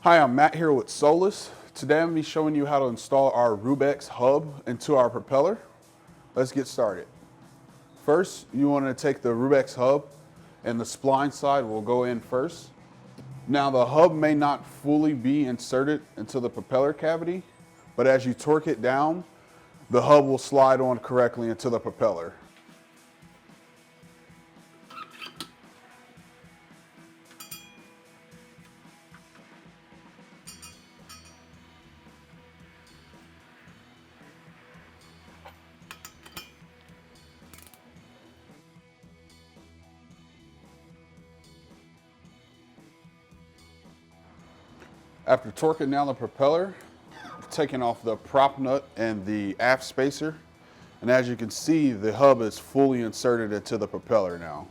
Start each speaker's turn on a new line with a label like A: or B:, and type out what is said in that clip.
A: Hi, I'm Matt here with Solas. Today I'm going to be showing you how to install our Rubex hub into our propeller. Let's get started. First, you want to take the Rubex hub and the spline side will go in first. Now the hub may not fully be inserted into the propeller cavity, but as you torque it down, the hub will slide on correctly into the propeller. After torquing down the propeller, taking off the prop nut and the aft spacer, and as you can see, the hub is fully inserted into the propeller now.